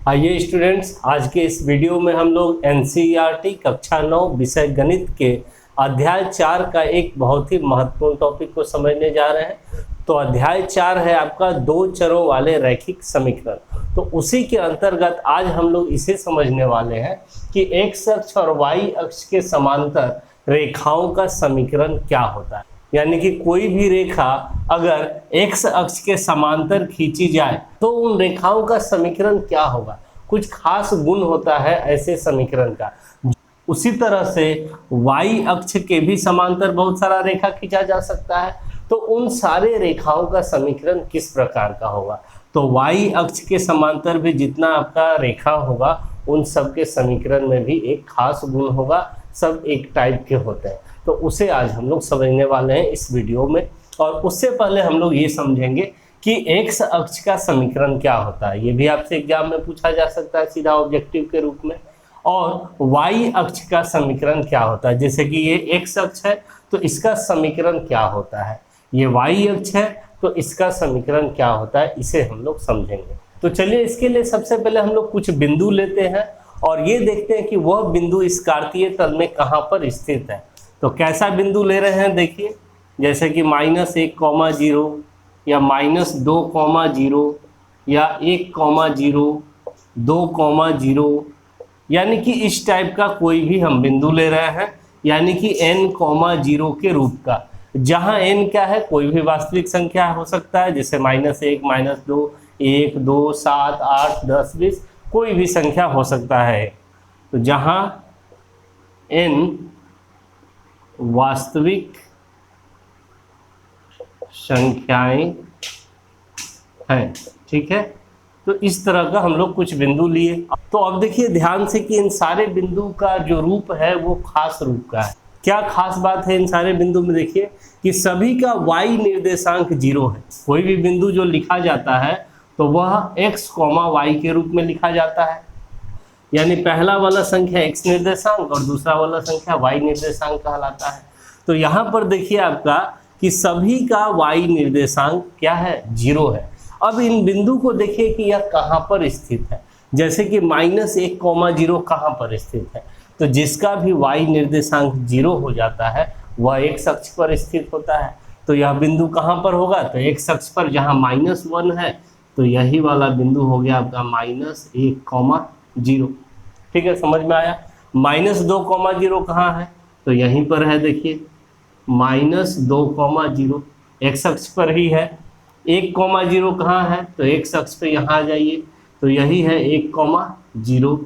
आइए स्टूडेंट्स, आज के इस वीडियो में हम लोग एनसीईआरटी कक्षा 9 विषय गणित के अध्याय 4 का एक बहुत ही महत्वपूर्ण टॉपिक को समझने जा रहे हैं। तो अध्याय 4 है आपका दो चरों वाले रैखिक समीकरण। तो उसी के अंतर्गत आज हम लोग इसे समझने वाले हैं कि एक्स अक्ष और वाई अक्ष के समांतर रेखाओं का समीकरण क्या होता है। यानी कि कोई भी रेखा अगर एक्स अक्ष के समांतर खींची जाए तो उन रेखाओं का समीकरण क्या होगा। कुछ खास गुण होता है ऐसे समीकरण का। उसी तरह से वाई अक्ष के भी समांतर बहुत सारा रेखा खींचा जा सकता है। तो उन सारे रेखाओं का समीकरण किस प्रकार का होगा। तो वाई अक्ष के समांतर भी जितना आपका रेखा होगा उन सब के समीकरण में भी एक खास गुण होगा। सब एक टाइप के होते हैं। तो उसे आज हम लोग समझने वाले हैं इस वीडियो में। और उससे पहले हम लोग ये समझेंगे कि एक्स अक्ष का समीकरण क्या होता है। ये भी आपसे एग्जाम में पूछा जा सकता है सीधा ऑब्जेक्टिव के रूप में। और वाई अक्ष का समीकरण क्या होता है। जैसे कि ये एक्स अक्ष है तो इसका समीकरण क्या होता है। ये वाई अक्ष है तो इसका समीकरण क्या होता है, इसे हम लोग समझेंगे। तो चलिए इसके लिए सबसे पहले हम लोग कुछ बिंदु लेते हैं और ये देखते हैं कि वह बिंदु इस कार्तीय तल में कहाँ पर स्थित है। तो कैसा बिंदु ले रहे हैं देखिए, जैसे कि -1,0 या -2,0 या 1,0 2,0, यानी कि इस टाइप का कोई भी हम बिंदु ले रहे हैं। यानी कि n,0 के रूप का, जहां n क्या है, कोई भी वास्तविक संख्या हो सकता है। जैसे -1 -2 1 2 7 8 10 20 कोई भी संख्या हो सकता है। तो जहां n वास्तविक संख्याएं हैं, ठीक है। तो इस तरह का हम लोग कुछ बिंदु लिए। तो अब देखिए ध्यान से कि इन सारे बिंदु का जो रूप है वो खास रूप का है। क्या खास बात है इन सारे बिंदु में, देखिए कि सभी का y निर्देशांक 0 है। कोई भी बिंदु जो लिखा जाता है तो वह x, y के रूप में लिखा जाता है। यानी पहला वाला संख्या x निर्देशांक और दूसरा वाला संख्या y निर्देशांक कहलाता है। तो यहाँ पर देखिए आपका कि सभी का y निर्देशांक क्या है, 0 है। अब इन बिंदु को देखिए कि यह कहाँ पर स्थित है। जैसे कि -1,0 कहाँ पर स्थित है, तो जिसका भी y निर्देशांक 0 हो जाता है वह x अक्ष पर स्थित होता है। तो यह बिंदु कहाँ पर होगा, तो x अक्ष पर जहाँ -1 है तो यही वाला बिंदु हो गया आपका -1,0। ठीक है, समझ में आया। -2,0 कहाँ है, तो यहीं पर है। देखिए -2,0 x अक्ष पर ही है। 1,0 कहाँ है, तो x अक्ष पे यहाँ आ जाइए, तो यही है 1,0।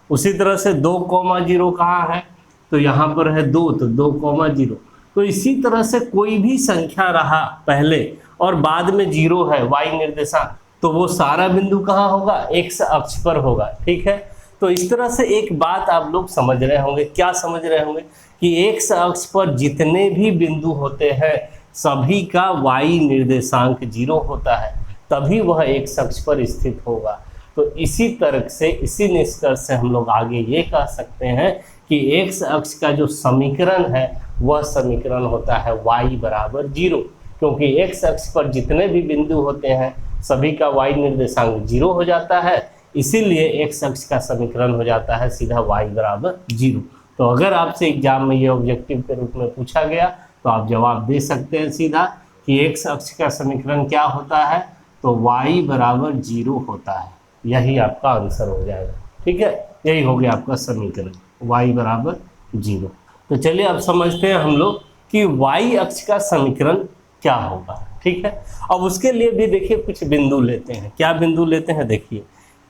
उसी तरह से 2,0 कहाँ है, तो यहाँ पर है 2, तो 2,0। तो इसी तरह से कोई भी संख्या रहा पहले और बाद में 0 है y निर्देशांक, तो वो सारा बिंदु कहाँ होगा, x अक्ष पर होगा। ठीक है, तो इस तरह से एक बात आप लोग समझ रहे होंगे। क्या समझ रहे होंगे कि x अक्ष पर जितने भी बिंदु होते हैं सभी का y निर्देशांक 0 होता है, तभी वह x अक्ष पर स्थित होगा। तो इसी तर्क से, इसी निष्कर्ष से हम लोग आगे ये कह सकते हैं कि x अक्ष का जो समीकरण है वह समीकरण होता है y बराबर 0। क्योंकि x अक्ष पर जितने भी बिंदु होते हैं सभी का y निर्देशांक 0 हो जाता है, इसीलिए x अक्ष का समीकरण हो जाता है सीधा y बराबर 0। तो अगर आपसे एग्जाम में ये ऑब्जेक्टिव के रूप में पूछा गया तो आप जवाब दे सकते हैं सीधा कि x अक्ष का समीकरण क्या होता है, तो y बराबर 0 होता है। यही आपका आंसर हो जाएगा। ठीक है, यही हो गया आपका समीकरण y बराबर 0। तो चलिए अब समझते हैं हम लोग कि y अक्ष का समीकरण क्या होगा। ठीक है, अब उसके लिए भी देखिए कुछ बिंदु लेते हैं। क्या बिंदु लेते हैं, देखिए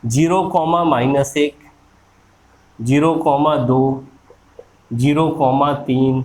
0,-1, 0,2, 0,3,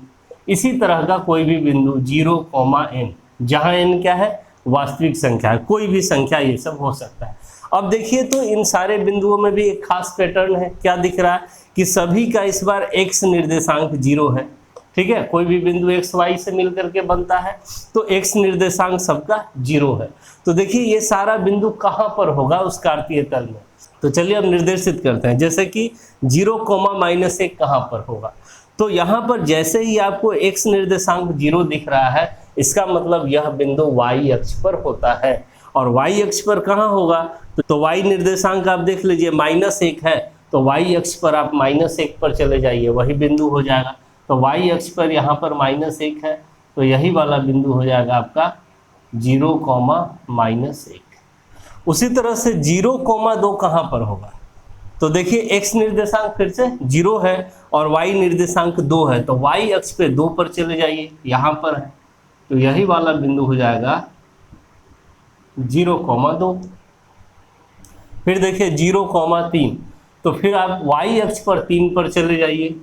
इसी तरह का कोई भी बिंदु 0,n, जहाँ n क्या है, वास्तविक संख्या है। कोई भी संख्या ये सब हो सकता है। अब देखिए तो इन सारे बिंदुओं में भी एक खास पैटर्न है। क्या दिख रहा है कि सभी का इस बार x निर्देशांक 0 है। ठीक है, कोई भी बिंदु x y से मिलकर के बनता है तो x निर्देशांक सबका 0 है। तो देखिए ये सारा बिंदु कहाँ पर होगा उस कार्तीय तल में। तो चलिए अब निर्देशित करते हैं। जैसे कि 0,-1 कहाँ पर होगा, तो यहाँ पर जैसे ही आपको x निर्देशांक 0 दिख रहा है, इसका मतलब यह बिंदु y अक्ष पर होता है। और y अक्ष पर कहाँ होगा, तो y निर्देशांक आप देख लीजिए -1 है, तो y अक्ष पर आप -1 पर चले जाइए, वही बिंदु हो जाएगा। तो y अक्ष पर यहाँ पर -1 है, तो यही वाला बिंदु हो जाएगा आपका 0,-1। उसी तरह से 0,2 कहाँ पर होगा, तो देखिए x निर्देशांक फिर से 0 है और y निर्देशांक 2 है, तो y अक्ष पे 2 पर चले जाइए, यहाँ पर है, तो यही वाला बिंदु हो जाएगा 0,2। फिर देखिए 0,3, तो फिर आप y अक्ष पर 3 पर चले जाइए,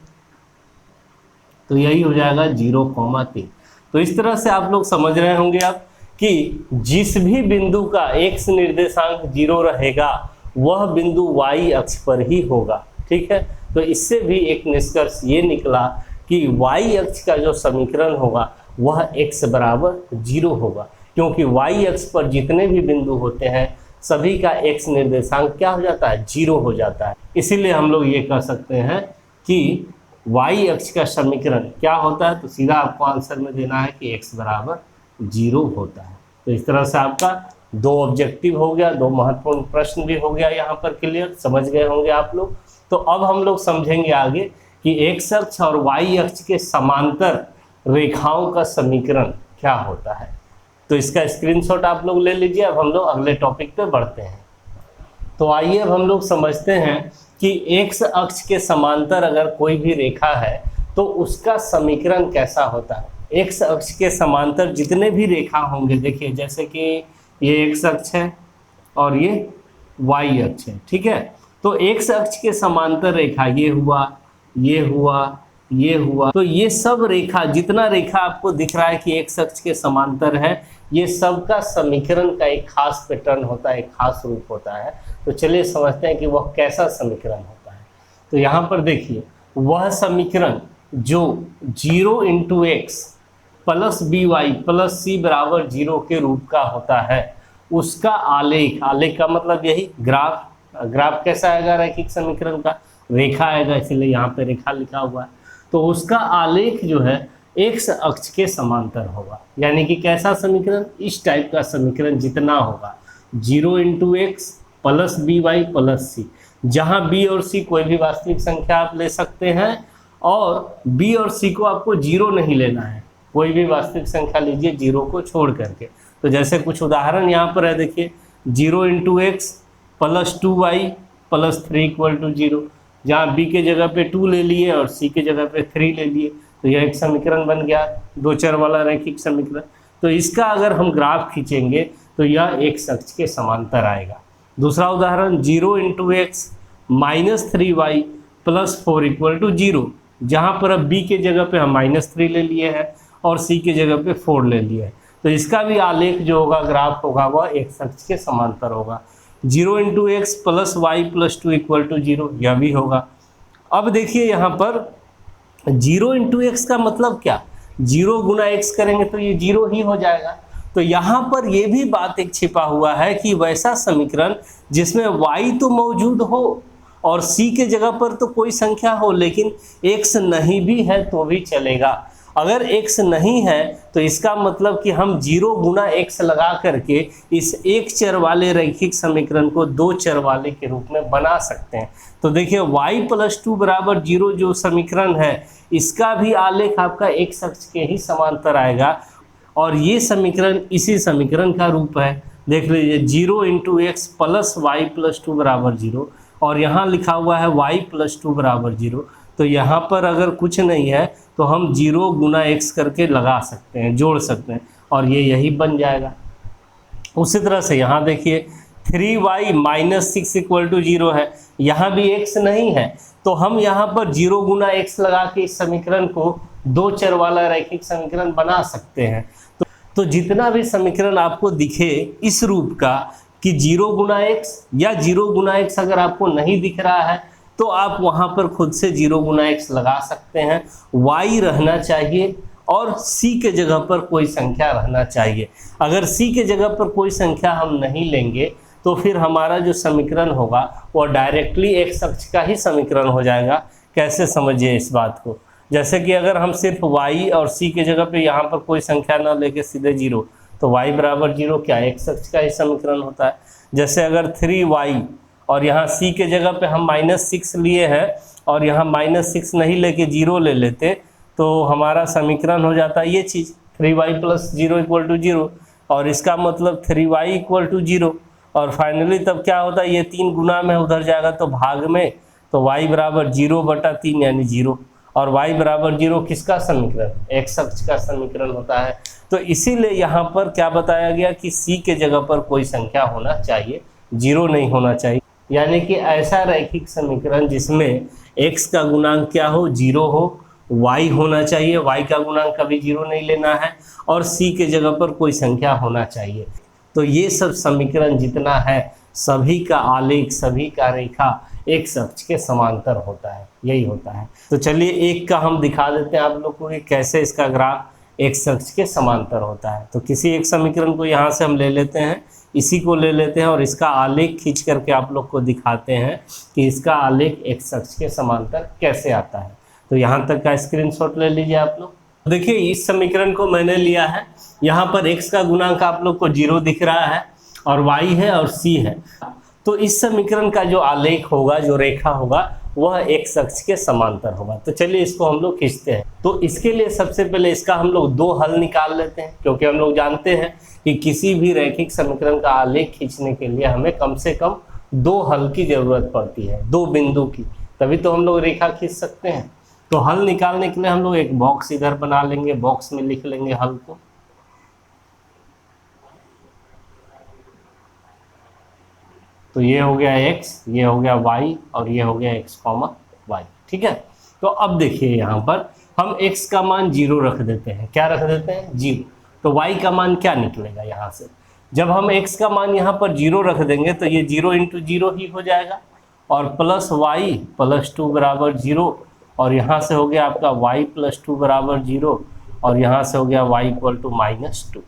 तो यही हो जाएगा 0,3। तो इस तरह से आप लोग समझ रहे होंगे आप कि जिस भी बिंदु का x निर्देशांक 0 रहेगा वह बिंदु y अक्ष पर ही होगा। ठीक है, तो इससे भी एक निष्कर्ष ये निकला कि y अक्ष का जो समीकरण होगा वह x बराबर 0 होगा, क्योंकि y अक्ष पर जितने भी बिंदु होते हैं सभी का x निर्देशांक क्या हो जाता है, 0 हो जाता है। इसीलिए हम लोग ये कह सकते हैं कि y अक्ष का समीकरण क्या होता है, तो सीधा आपको आंसर में देना है कि x बराबर 0 होता है। तो इस तरह से आपका 2 ऑब्जेक्टिव हो गया, 2 महत्वपूर्ण प्रश्न भी हो गया यहाँ पर क्लियर, समझ गए होंगे आप लोग। तो अब हम लोग समझेंगे आगे कि x अक्ष और y अक्ष के समांतर रेखाओं का समीकरण क्या होता है। तो इसका स्क्रीनशॉट आप लोग ले लीजिए। अब हम लोग अगले टॉपिक पे बढ़ते हैं। तो आइए अब हम लोग समझते हैं कि x अक्ष के समांतर अगर कोई भी रेखा है तो उसका समीकरण कैसा होता है। x अक्ष के समांतर जितने भी रेखा होंगे, देखिए जैसे कि ये x अक्ष है और ये y अक्ष है, ठीक है। तो x अक्ष के समांतर रेखा ये हुआ, ये हुआ, ये हुआ, तो ये सब रेखा, जितना रेखा आपको दिख रहा है कि x अक्ष के समांतर है, ये सब का समीकरण का एक खास पैटर्न होता है, एक खास रूप होता है। तो चलिए समझते हैं कि वह कैसा समीकरण होता है। तो यहाँ पर देखिए, वह समीकरण जो 0 × x + by + c = 0 के रूप का होता है, उसका आलेख, आलेख का मतलब यही ग्राफ, ग्राफ कैसा आएगा, रैखिक समीकरण का रेखा आएगा, इसलिए यहाँ पे रेखा लिखा हुआ है। तो उसका आलेख जो है x अक्ष के समांतर होगा, यानी कि कैसा समीकरण, इस टाइप का समीकरण जितना होगा 0 × x + by + c, जहाँ b और c कोई भी वास्तविक संख्या आप ले सकते हैं, और b और c को आपको 0 नहीं लेना है, कोई भी वास्तविक संख्या लीजिए 0 को छोड़ करके। तो जैसे कुछ उदाहरण यहाँ पर है, देखिए 0 × x + 2y + 3 = 0, जहाँ b के जगह पे 2 ले लिए और c के जगह पे 3 ले लिए, तो यह एक समीकरण बन गया, 2 चर वाला रैखिक समीकरण। तो इसका अगर हम ग्राफ खींचेंगे तो यह x अक्ष के समांतर आएगा। दूसरा उदाहरण 0 × x - 3y + 4 = 0, जहाँ पर अब b के जगह पे हम -3 ले लिए हैं और c के जगह पे 4 ले लिए हैं। तो इसका भी आलेख जो होगा, ग्राफ होगा, वह x अक्ष के समांतर होगा। 0 × x + y + 2 = 0, यह भी होगा। अब देखिए यहाँ पर 0 × x का मतलब क्या, 0 × x करेंगे तो ये 0 ही हो जाएगा। तो यहाँ पर ये भी बात एक छिपा हुआ है कि वैसा समीकरण जिसमें y तो मौजूद हो और c के जगह पर तो कोई संख्या हो, लेकिन x नहीं भी है तो भी चलेगा। अगर x नहीं है तो इसका मतलब कि हम 0 × x लगा करके इस एक चर वाले रैखिक समीकरण को 2 चर वाले के रूप में बना सकते हैं। तो देखिए y + 2 = 0 जो समीकरण है, इसका भी आलेख आपका x अक्ष के ही समांतर आएगा, और ये समीकरण इसी समीकरण का रूप है। देख लीजिए 0 × x + y + 2 = 0, और यहाँ लिखा हुआ है y + 2 = 0। तो यहाँ पर अगर कुछ नहीं है तो हम 0 × x करके लगा सकते हैं, जोड़ सकते हैं, और ये यही बन जाएगा। उसी तरह से यहाँ देखिए 3y - 6 = 0 है, यहाँ भी x नहीं है, तो हम यहाँ पर 0 × x लगा के इस समीकरण को 2 चर वाला रैखिक समीकरण बना सकते हैं। तो जितना भी समीकरण आपको दिखे इस रूप का कि 0 × x या 0 × x अगर आपको नहीं दिख रहा है तो आप वहाँ पर खुद से 0 × x लगा सकते हैं। y रहना चाहिए और c के जगह पर कोई संख्या रहना चाहिए। अगर c के जगह पर कोई संख्या हम नहीं लेंगे तो फिर हमारा जो समीकरण होगा वो डायरेक्टली x अक्ष का ही समीकरण हो जाएगा। कैसे समझिए इस बात को, जैसे कि अगर हम सिर्फ y और c के जगह पे यहाँ पर कोई संख्या ना लेके सीधे 0, तो y बराबर 0 क्या x अक्ष का ही समीकरण होता है। जैसे अगर 3y और यहाँ c के जगह पे हम -6 लिए हैं और यहाँ -6 नहीं लेके 0 ले लेते तो हमारा समीकरण हो जाता है ये चीज़ 3y + 0 = 0, और इसका मतलब 3y = 0, और फाइनली तब क्या होता है ये 3 गुना में उधर जाएगा तो भाग में, तो y बराबर 0/3 यानी 0, और y बराबर 0 किसका समीकरण, x अक्ष का समीकरण होता है। तो इसीलिए यहाँ पर क्या बताया गया कि c के जगह पर कोई संख्या होना चाहिए, 0 नहीं होना चाहिए, यानी कि ऐसा रैखिक समीकरण जिसमें x का गुणांक क्या हो, 0 हो, y होना चाहिए, y का गुणांक कभी 0 नहीं लेना है, और c के जगह पर कोई संख्या होना चाहिए। तो ये सब समीकरण जितना है सभी का आलेख, सभी का रेखा x अक्ष के समांतर होता है, यही होता है। तो चलिए एक का हम दिखा देते हैं आप लोग को कि कैसे इसका ग्राफ x अक्ष के समांतर होता है। तो किसी एक समीकरण को यहाँ से हम ले लेते हैं, इसी को ले लेते हैं और इसका आलेख खींच करके आप लोग को दिखाते हैं कि इसका आलेख x अक्ष के समांतर कैसे आता है। तो यहाँ तक का स्क्रीनशॉट ले लीजिए आप लोग। देखिए इस समीकरण को मैंने लिया है, यहाँ पर x का गुणांक आप लोग को 0 दिख रहा है और y है और c है। तो इस समीकरण का जो आलेख होगा, जो रेखा होगा, वह x अक्ष के समांतर होगा। तो चलिए इसको हम लोग खींचते हैं। तो इसके लिए सबसे पहले इसका हम लोग 2 हल निकाल लेते हैं, क्योंकि हम लोग जानते हैं कि किसी भी रैखिक समीकरण का आलेख खींचने के लिए हमें कम से कम 2 हल की जरूरत पड़ती है, 2 बिंदु की, तभी तो हम लोग रेखा खींच सकते हैं। तो हल निकालने के लिए हम लोग एक बॉक्स इधर बना लेंगे, बॉक्स में लिख लेंगे हल को। तो ये हो गया x, ये हो गया y और ये हो गया x, y, ठीक है। तो अब देखिए यहाँ पर हम x का मान 0 रख देते हैं। क्या रख देते हैं, 0। तो y का मान क्या निकलेगा यहाँ से, जब हम x का मान यहाँ पर 0 रख देंगे तो ये 0 × 0 ही हो जाएगा, और +y + 2 = 0, और यहाँ से हो गया आपका y + 2 = 0, और यहाँ से हो गया y = -2।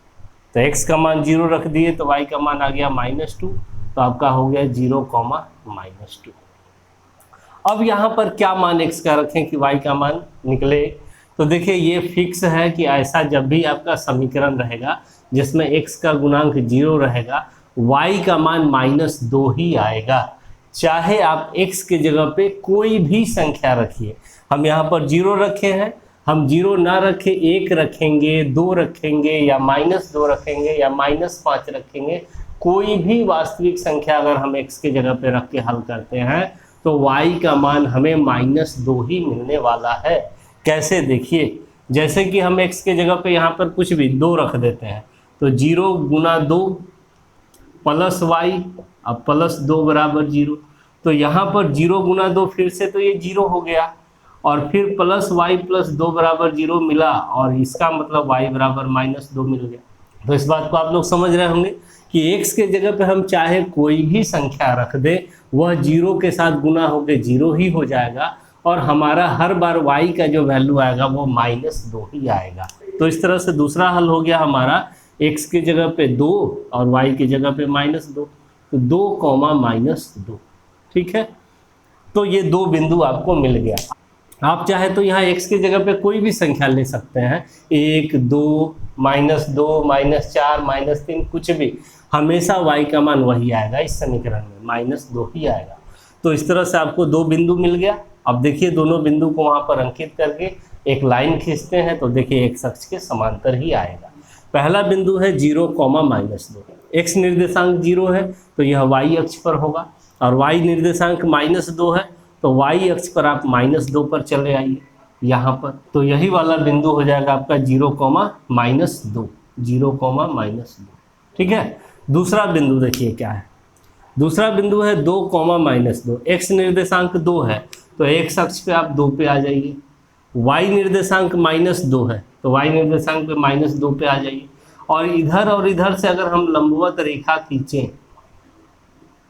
तो x का मान 0 रख दिए तो y का मान आ गया -2, तो आपका हो गया 0, -2। अब यहाँ पर क्या मान x का रखें कि y का मान निकले। तो देखिए ये फिक्स है कि ऐसा जब भी आपका समीकरण रहेगा जिसमें x का गुणांक 0 रहेगा, y का मान -2 ही आएगा, चाहे आप x के जगह पे कोई भी संख्या रखिए। हम यहाँ पर 0 रखे हैं, हम 0 ना रखें, 1 रखेंगे, 2 रखेंगे, या -2 रखेंगे, या -5 रखेंगे, कोई भी वास्तविक संख्या अगर हम x के जगह पे रख के हल करते हैं तो y का मान हमें -2 ही मिलने वाला है। कैसे, देखिए जैसे कि हम x के जगह पे यहाँ पर कुछ भी 2 रख देते हैं, तो 0 × 2 + y, अब +2 = 0। तो यहाँ पर 0 × 2 फिर से तो ये 0 हो गया, और फिर +y + 2 = 0 मिला, और इसका मतलब y बराबर -2 मिल गया। तो इस बात को आप लोग समझ रहे होंगे कि x के जगह पे हम चाहे कोई भी संख्या रख दे, वह 0 के साथ गुना होकर 0 ही हो जाएगा, और हमारा हर बार y का जो वैल्यू आएगा वो -2 ही आएगा। तो इस तरह से दूसरा हल हो गया हमारा, x के जगह पे 2 और y की जगह पे -2, तो 2, -2, ठीक है। तो ये 2 बिंदु आपको मिल गया। आप चाहे तो यहाँ x की जगह पे कोई भी संख्या ले सकते हैं, 1, 2, -2, -4, -3, कुछ भी, हमेशा y का मान वही आएगा इस समीकरण में, -2 ही आएगा। तो इस तरह से आपको 2 बिंदु मिल गया। अब देखिए दोनों बिंदु को वहाँ पर अंकित करके एक लाइन खींचते हैं, तो देखिए x अक्ष के समांतर ही आएगा। पहला बिंदु है 0, -2, x निर्देशांक 0 है तो यह y अक्ष पर होगा, और y निर्देशांक -2 है तो y अक्ष पर आप -2 पर चले आइए यहाँ पर। तो यही वाला बिंदु हो जाएगा आपका 0, -2, 0, -2, ठीक है। दूसरा बिंदु देखिए क्या है, दूसरा बिंदु है 2, -2, x निर्देशांक 2 है तो x अक्ष पे आप 2 पे आ जाइए, y निर्देशांक -2 है तो y निर्देशांक पे -2 पे आ जाइए, और इधर से अगर हम लंबवत रेखा खींचें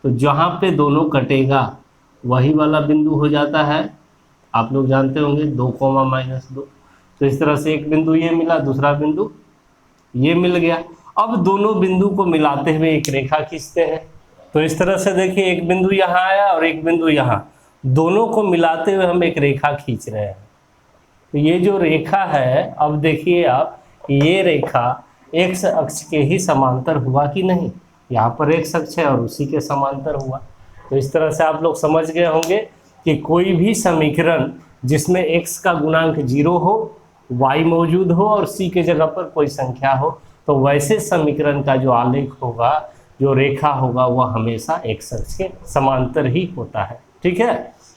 तो जहाँ पे दोनों कटेगा वही वाला बिंदु हो जाता है, आप लोग जानते होंगे 2, -2। तो इस तरह से एक बिंदु ये मिला, दूसरा बिंदु ये मिल गया। अब दोनों बिंदु को मिलाते हुए एक रेखा खींचते हैं। तो इस तरह से देखिए एक बिंदु यहाँ आया और एक बिंदु यहाँ, दोनों को मिलाते हुए हम एक रेखा खींच रहे हैं। तो ये जो रेखा है, अब देखिए आप, ये रेखा एक्स अक्ष के ही समांतर हुआ कि नहीं। यहाँ पर एक्स अक्ष है और उसी के समांतर हुआ। तो इस तरह से आप लोग समझ गए होंगे कि कोई भी समीकरण जिसमें x का गुणांक 0 हो, y मौजूद हो और c के जगह पर कोई संख्या हो, तो वैसे समीकरण का जो आलेख होगा, जो रेखा होगा, वह हमेशा x अक्ष के समांतर ही होता है। ठीक है,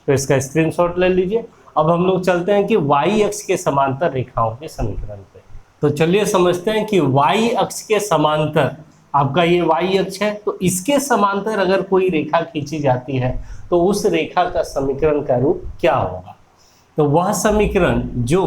तो इसका स्क्रीनशॉट ले लीजिए। अब हम लोग चलते हैं कि y अक्ष के समांतर रेखाओं के समीकरण पे। तो चलिए समझते हैं कि y अक्ष के समांतर, आपका ये y अक्ष है, तो इसके समांतर अगर कोई रेखा खींची जाती है तो उस रेखा का समीकरण का रूप क्या होगा। तो वह समीकरण जो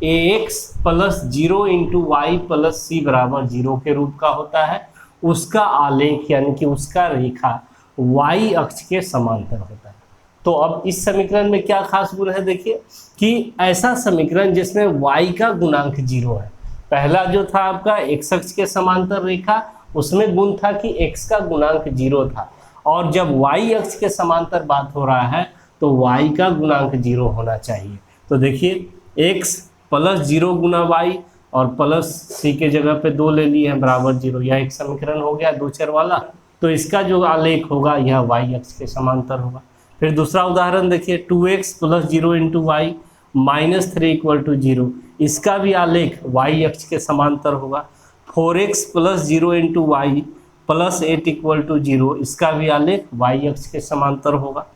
ax plus 0 into y plus c बराबर 0 के रूप का होता है, उसका आलेख यानी कि उसका रेखा y अक्ष के समांतर होता है। तो अब इस समीकरण में क्या खास गुण है, देखिए कि ऐसा समीकरण जिसमें y का गुणांक 0 है। पहला जो था आपका x अक्ष के समांतर रेखा, उसमें गुण था कि x का गुणांक 0 था, और जब y अक्ष के समांतर बात हो रहा है तो y का गुणांक 0 होना चाहिए। तो देखिए x प्लस 0 गुना y और प्लस c के जगह पे 2 ले लिए हैं बराबर 0, यह एक समीकरण हो गया दो चर वाला। तो इसका जो आलेख होगा यह y अक्ष के समांतर होगा। फिर दूसरा उदाहरण देखिए, 2x plus 0 into y minus 3 equal to 0, इसका भी आलेख y अक्ष के समांतर होगा। 4x plus 0 into y plus 8 equal to 0, इसका भी आलेख y अक्ष के समांतर होगा।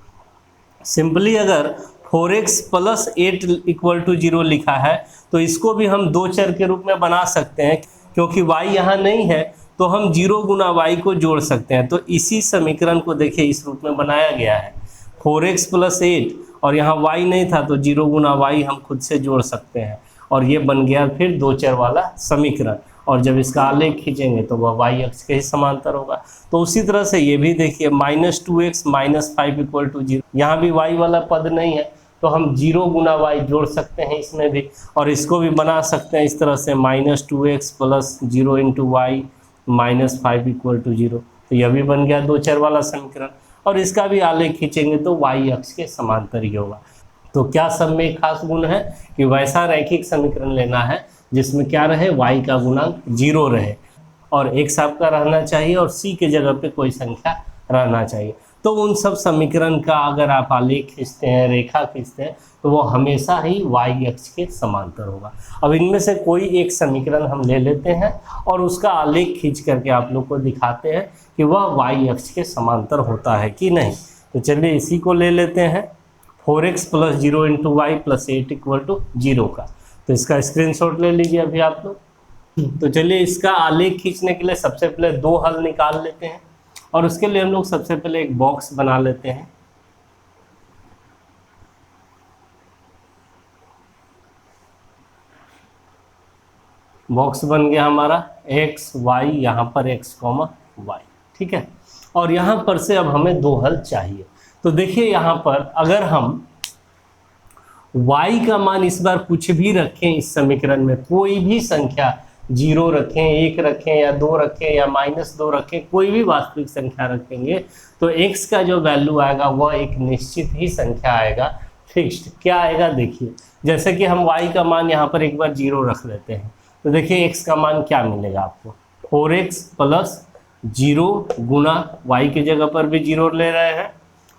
सिंपली अगर 4x प्लस 8 इक्वल टू 0 लिखा है तो इसको भी हम दो चर के रूप में बना सकते हैं, क्योंकि y यहाँ नहीं है तो हम 0 गुना y को जोड़ सकते हैं। तो इसी समीकरण को देखिए इस रूप में बनाया गया है, 4x प्लस 8, और यहाँ y नहीं था तो 0 गुना y हम खुद से जोड़ सकते हैं, और ये बन गया फिर दो चर वाला समीकरण। और जब इसका आलेख खींचेंगे तो वह y अक्ष के ही समांतर होगा। तो उसी तरह से ये भी देखिए, minus 2x minus 5 equal to 0, यहाँ भी y वाला पद नहीं है तो हम 0 गुना y जोड़ सकते हैं इसमें भी, और इसको भी बना सकते हैं इस तरह से, minus 2x plus 0 into y minus 5 equal to 0। तो यह भी बन गया दो चर वाला समीकरण, और इसका भी आलेख खींचेंगे तो y अक्ष के समांतर ही होगा। तो क्या सब में खास गुण है कि वैसा रैखिक समीकरण लेना है जिसमें क्या रहे, y का गुणांक 0 रहे और x आपका रहना चाहिए और c के जगह पे कोई संख्या रहना चाहिए। तो उन सब समीकरण का अगर आप आलेख खींचते हैं, रेखा खींचते हैं, तो वो हमेशा ही y अक्ष के समांतर होगा। अब इनमें से कोई एक समीकरण हम ले लेते हैं और उसका आलेख खींच करके आप लोग को दिखाते हैं कि वह y अक्ष के समांतर होता है कि नहीं। तो चलिए इसी को ले लेते हैं, 4x plus 0 into y plus 8 equal to 0 का। तो इसका स्क्रीनशॉट ले लीजिए अभी आप लोग। तो चलिए इसका आलेख खींचने के लिए सबसे पहले दो हल निकाल लेते हैं, और उसके लिए हम लोग सबसे पहले एक बॉक्स बना लेते हैं। बॉक्स बन गया हमारा x y, यहाँ पर x y, ठीक है। और यहाँ पर से अब हमें दो हल चाहिए। तो देखिए यहाँ पर अगर हम y का मान इस बार कुछ भी रखें, इस समीकरण में कोई भी संख्या 0 रखें, 1 रखें या 2 रखें या -2 रखें, कोई भी वास्तविक संख्या रखेंगे, तो x का जो वैल्यू आएगा वह एक निश्चित ही संख्या आएगा, फिक्स्ड। क्या आएगा देखिए, जैसे कि हम y का मान यहाँ पर एक बार 0 रख लेते हैं, तो देखिए x का मान क्या मिलेगा आपको, 4x प्लस 0 गुना y की जगह पर भी 0 ले रहे हैं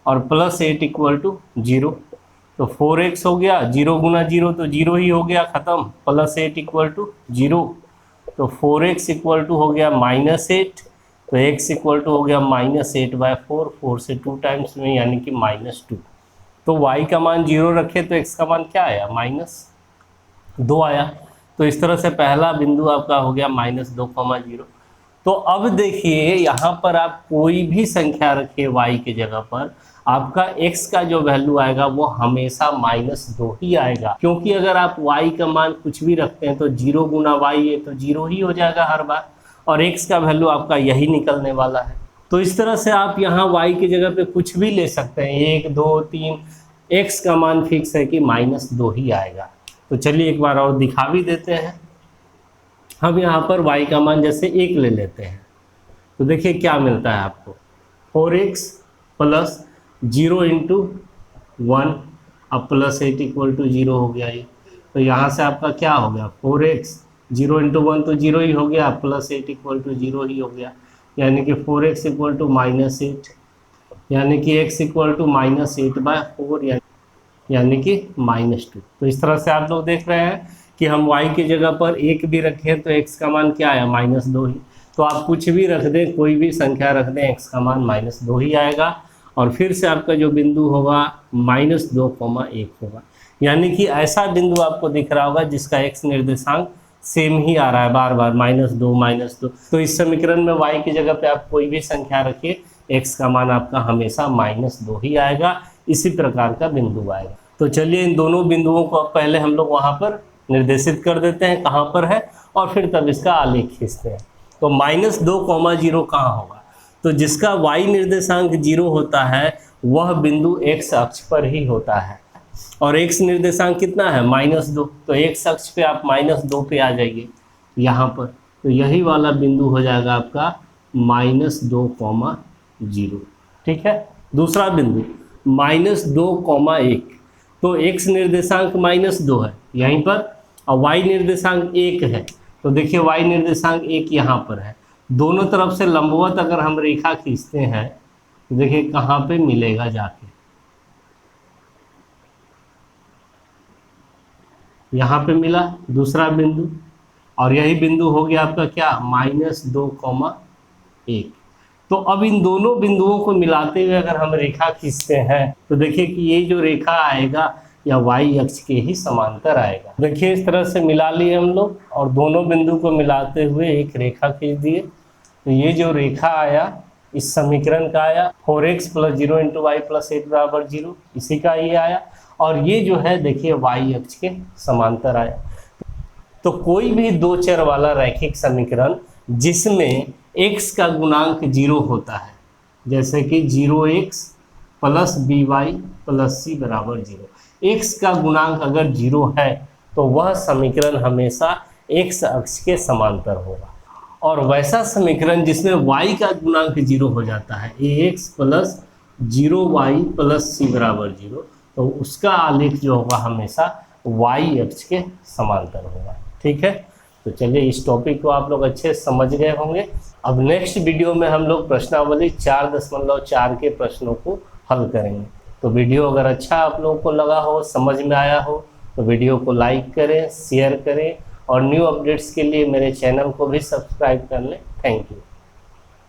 और प्लस 8 इक्वल टू 0। तो 4x हो गया, 0 गुना 0 तो 0 ही हो गया, खत्म, प्लस 8 इक्वल टू 0। तो 4x इक्वल टू हो गया -8, तो x इक्वल टू हो गया -8/4, 4 से 2 टाइम्स में यानी कि -2। तो y का मान 0 रखे तो x का मान क्या आया, -2 आया। तो इस तरह से पहला बिंदु आपका हो गया -2,0। तो अब देखिए यहाँ पर आप कोई भी संख्या रखिए y के जगह पर, आपका x का जो वैल्यू आएगा वो हमेशा -2 ही आएगा, क्योंकि अगर आप y का मान कुछ भी रखते हैं तो 0 गुना y है तो 0 ही हो जाएगा हर बार, और x का वैल्यू आपका यही निकलने वाला है। तो इस तरह से आप यहाँ y की जगह पे कुछ भी ले सकते हैं, 1 2 3, x का मान फिक्स है कि -2 ही आएगा। तो चलिए एक बार और दिखा भी देते हैं। हम यहाँ पर y का मान जैसे 1 ले लेते हैं, तो देखिए क्या मिलता है आपको, 4x प्लस 0 इंटू 1 अब प्लस 8 इक्वल टू 0 हो गया ये। तो यहाँ से आपका क्या हो गया, 4x 0 इंटू 1 तो 0 ही हो गया, +8 इक्वल टू 0 ही हो गया, यानी कि 4x इक्वल टू -8, यानी कि x इक्वल टू -8/4 यानी कि -2। तो इस तरह से आप लोग देख रहे हैं कि हम y की जगह पर 1 भी रखें तो x का मान क्या आया, -2 ही। तो आप कुछ भी रख दें, कोई भी संख्या रख दें, x का मान -2 ही आएगा। और फिर से आपका जो बिंदु होगा -2,1 होगा, यानी कि ऐसा बिंदु आपको दिख रहा होगा जिसका x निर्देशांक सेम ही आ रहा है बार बार, -2 -2। तो इस समीकरण में y की जगह पे आप कोई भी संख्या रखिए, x का मान आपका हमेशा -2 ही आएगा। इसी प्रकार का बिंदु आएगा। तो चलिए इन दोनों बिंदुओं को पहले हम लोग वहाँ पर निर्देशित कर देते हैं कहाँ पर है, और फिर तब इसका आलेख खींचते हैं। तो -2,0 कहाँ होगा, तो जिसका y निर्देशांक 0 होता है वह बिंदु x अक्ष पर ही होता है, और x निर्देशांक कितना है, -2। तो x अक्ष पे आप -2 पे आ जाइए यहाँ पर, तो यही वाला बिंदु हो जाएगा आपका -2,0। ठीक है। दूसरा बिंदु -2,1, तो x निर्देशांक -2 है यहीं पर, और y निर्देशांक 1 है। तो देखिए y निर्देशांक 1 यहाँ पर है। दोनों तरफ से लंबवत अगर हम रेखा खींचते हैं तो देखिए कहाँ पे मिलेगा जाके, यहाँ पे मिला दूसरा बिंदु, और यही बिंदु हो गया आपका क्या, -2,1। तो अब इन दोनों बिंदुओं को मिलाते हुए अगर हम रेखा खींचते हैं तो देखिए कि ये जो रेखा आएगा या y अक्ष के ही समांतर आएगा। देखिए इस तरह से मिला लिए हम लोग, और दोनों बिंदु को मिलाते हुए एक रेखा खींच दिए। तो ये जो रेखा आया इस समीकरण का आया 4x + 0 × y + 8 = 0, इसी का ये आया। और ये जो है देखिए y अक्ष के समांतर आया। तो कोई भी दो चर वाला रैखिक समीकरण जिसमें x का गुणांक 0 होता है, जैसे कि 0x + by + c = 0, x का गुणांक अगर 0 है तो वह समीकरण हमेशा x अक्ष के समांतर होगा। और वैसा समीकरण जिसमें y का गुणांक 0 हो जाता है, ax + 0y + c = 0, तो उसका आलेख जो होगा हमेशा y अक्ष के समांतर होगा। ठीक है। तो चलिए इस टॉपिक को आप लोग अच्छे से समझ गए होंगे। अब नेक्स्ट वीडियो में हम लोग प्रश्नावली 4.4 के प्रश्नों को हल करेंगे। तो वीडियो अगर अच्छा आप लोगों को लगा हो, समझ में आया हो, तो वीडियो को लाइक करें, शेयर करें, और न्यू अपडेट्स के लिए मेरे चैनल को भी सब्सक्राइब कर लें। Thank you.